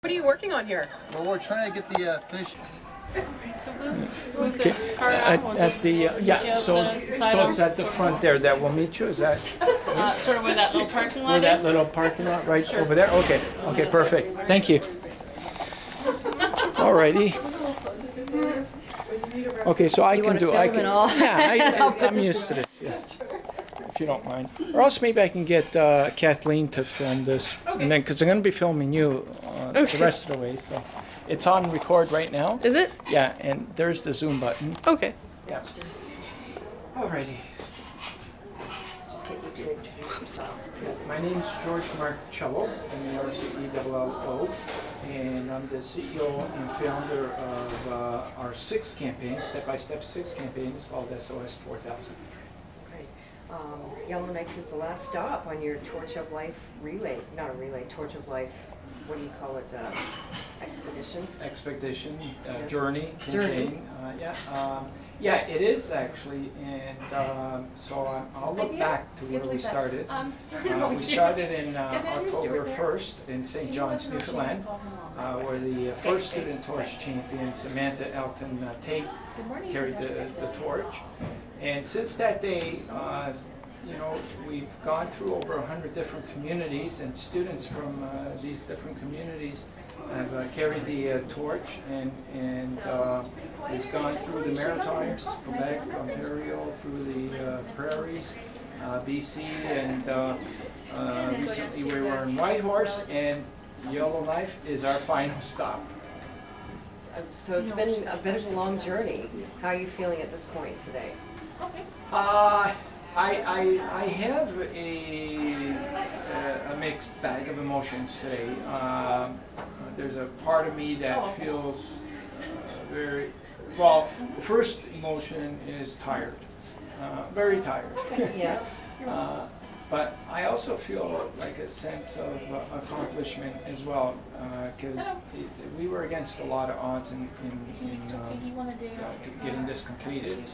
What are you working on here? Well, we're trying to get the finish. So we'll move the car out. We'll At the yeah, so it's at the front there that will meet you. Is that sort of where that little parking lot where that is? little parking lot right over there? Okay, okay, perfect. Thank you. Alrighty. Okay, so I can do. I can. Yeah, I'm used to this. Yes, if you don't mind. Or else maybe I can get Kathleen to film this, and then because I'm going to be filming you the rest of the way. So it's on record right now. Is it? Yeah, and there's the Zoom button. Okay. Yeah. Alrighty. Just get you to introduce yourself. My name's George Marcello, M-A-R-C-E-L-L-O, and I'm the CEO and founder of our sixth campaign, step-by-step sixth campaign. It's called SOS4000. Great. Yellowknife is the last stop on your Torch of Life relay, not a relay, Torch of Life, what do you call it, expedition? Expedition, journey, campaign. Yeah, it is actually, and so I'll look back to where we started. We started in October 1st in St. John's, Newfoundland, where the first student torch champion, Samantha Elton Tate, carried the torch. And since that day, you know, we've gone through over 100 different communities, and students from these different communities have carried the torch, and we've gone through the Maritimes, Quebec, Ontario, through the prairies, BC, and recently we were in Whitehorse, and Yellowknife is our final stop. So it's been a bit of a long journey. How are you feeling at this point today? I have a mixed bag of emotions today. There's a part of me that feels very, well, the first emotion is tired, very tired. Yeah. But I also feel like a sense of accomplishment as well, because we were against a lot of odds in getting this completed.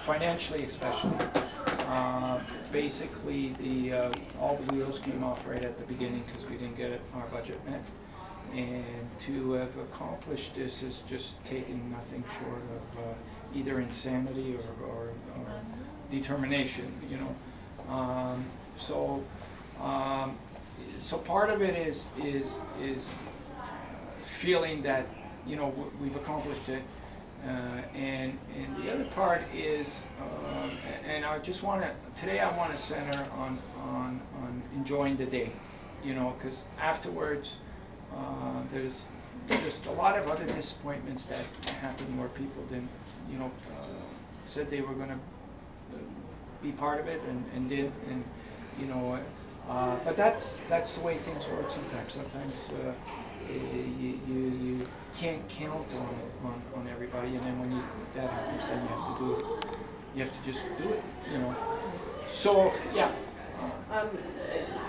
Financially, especially, basically all the wheels came off right at the beginning because we didn't get our budget met, and to have accomplished this has just taken nothing short of either insanity or determination, you know. So part of it is feeling that, you know, we've accomplished it. And the other part is, and I just want to, today I want to center on enjoying the day, you know, because afterwards there's just a lot of other disappointments that happened where people didn't, you know, said they were going to be part of it and did, and you know, but that's the way things work sometimes. Sometimes you can't count on everybody, and then when that happens, then you have to do it. You have to just do it, you know. So yeah. I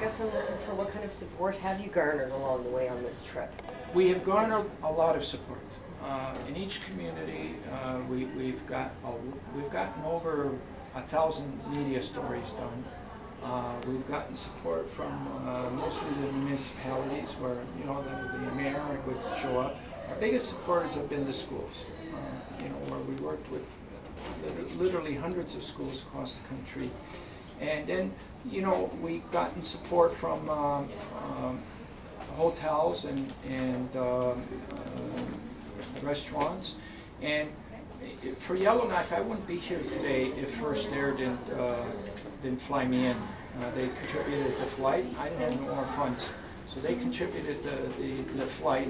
guess I'm looking for what kind of support have you garnered along the way on this trip? We have garnered a lot of support. In each community, we've gotten over 1,000 media stories done. We've gotten support from mostly the municipalities where, you know, the mayor would show up. Our biggest supporters have been the schools, you know, where we worked with literally hundreds of schools across the country. And then, you know, we've gotten support from hotels and restaurants. And for Yellowknife, I wouldn't be here today if First Air didn't fly me in. They contributed the flight. I didn't have no more funds, so they contributed the flight,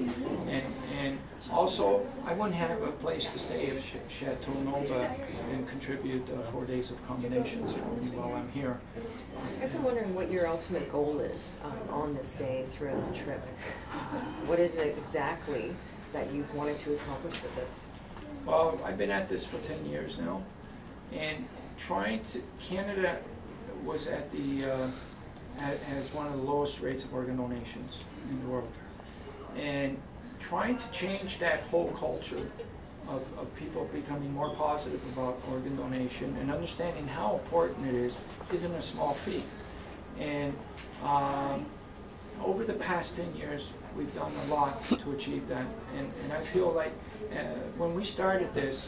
and also I wouldn't have a place to stay if Chateau Nova didn't contribute 4 days of accommodations for me while I'm here. I guess I'm wondering what your ultimate goal is on this day throughout the trip. What is it exactly that you've wanted to accomplish with this? Well, I've been at this for 10 years now, and Canada was at has one of the lowest rates of organ donations in the world, and trying to change that whole culture of people becoming more positive about organ donation and understanding how important it is isn't a small feat. And Over the past 10 years, we've done a lot to achieve that, and I feel like when we started this,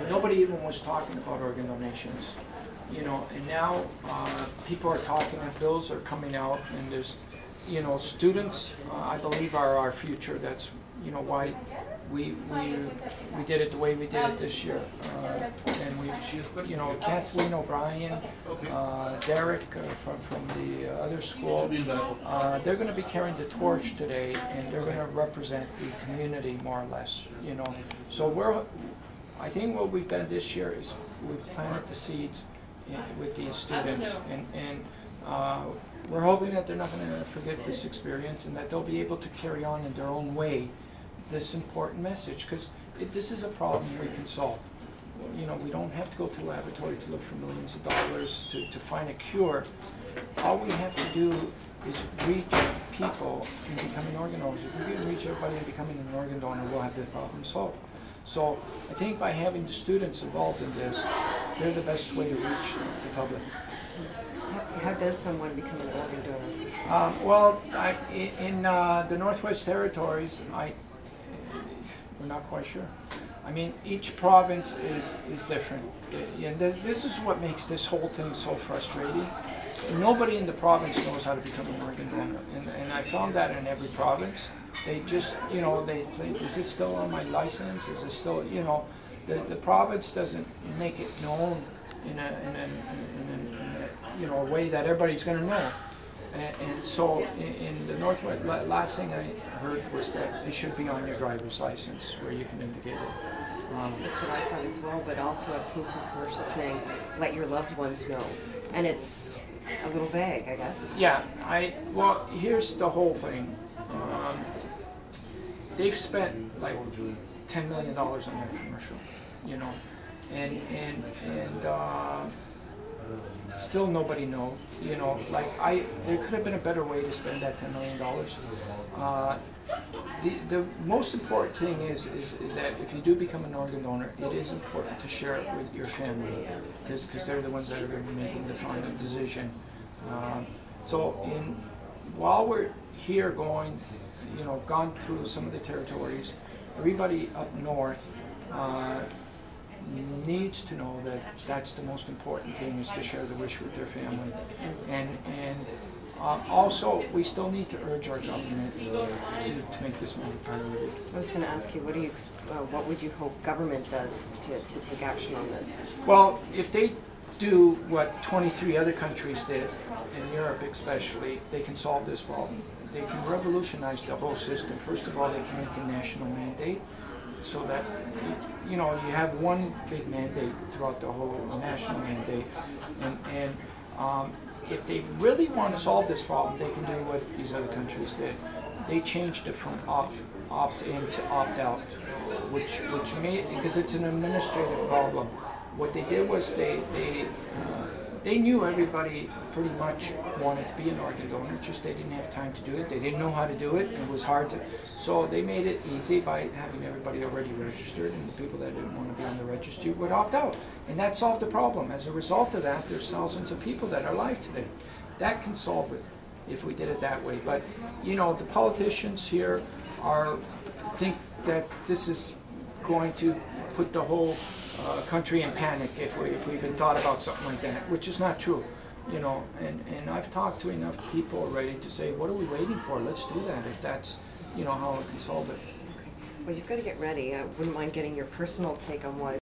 nobody even was talking about organ donations, you know, and now people are talking, and bills are coming out, and there's, you know, students, I believe, are our future. That's, you know, why we did it the way we did it this year, and we, you know, Kathleen OBrien Derrick from the other school, they're going to be carrying the torch today, and they're going to represent the community more or less, you know. So I think what we've done this year is we've planted the seeds with these students, and we're hoping that they're not going to forget this experience, and that they'll be able to carry on in their own way this important message, because this is a problem we can solve. You know, we don't have to go to a laboratory to look for millions of dollars to find a cure. All we have to do is reach people in becoming organ donors. If we can reach everybody in becoming an organ donor, we'll have the problem solved. So I think by having the students involved in this, they're the best way to reach the public. How does someone become an organ donor? Well, in the Northwest Territories, we're not quite sure. I mean, each province is different. And this is what makes this whole thing so frustrating. Nobody in the province knows how to become an organ donor. And I found that in every province. They just, you know, they think, is this still on my license? Is it still, you know, the province doesn't make it known in a you know, a way that everybody's going to know. And so in the Northwest, last thing I heard was that it should be on your driver's license where you can indicate it. That's what I thought as well, but also I've seen some commercials saying, let your loved ones know. And it's a little vague, I guess. Yeah, well, here's the whole thing. They've spent like $10 million on their commercial, you know, and still nobody knows, you know, like there could have been a better way to spend that $10 million. The most important thing is that if you do become an organ donor, it is important to share it with your family, because they're the ones that are going to be making the final decision. So while we're here going, you know, gone through some of the territories, everybody up north needs to know that that's the most important thing, is to share the wish with their family. And also, we still need to urge our government to make this more priority. I was going to ask you, what would you hope government does to take action on this? Well, if they do what 23 other countries did, in Europe especially, they can solve this problem. They can revolutionize the whole system. First of all, they can make a national mandate, so that, you know, you have one big mandate throughout the whole national mandate, and if they really want to solve this problem, they can do what these other countries did. They changed it from opt-in to opt-out, which made, because it's an administrative problem. What they did was they knew everybody pretty much wanted to be an organ donor, just they didn't have time to do it. They didn't know how to do it. It was hard to, so they made it easy by having everybody already registered, and the people that didn't want to be on the registry would opt out. And that solved the problem. As a result of that, there's thousands of people that are alive today. That can solve it if we did it that way. But, you know, the politicians here think that this is going to put the whole country in panic if we even thought about something like that, which is not true, you know. And I've talked to enough people already to say, what are we waiting for? Let's do that if that's, you know, how it can solve it. Well, you've got to get ready. I wouldn't mind getting your personal take on why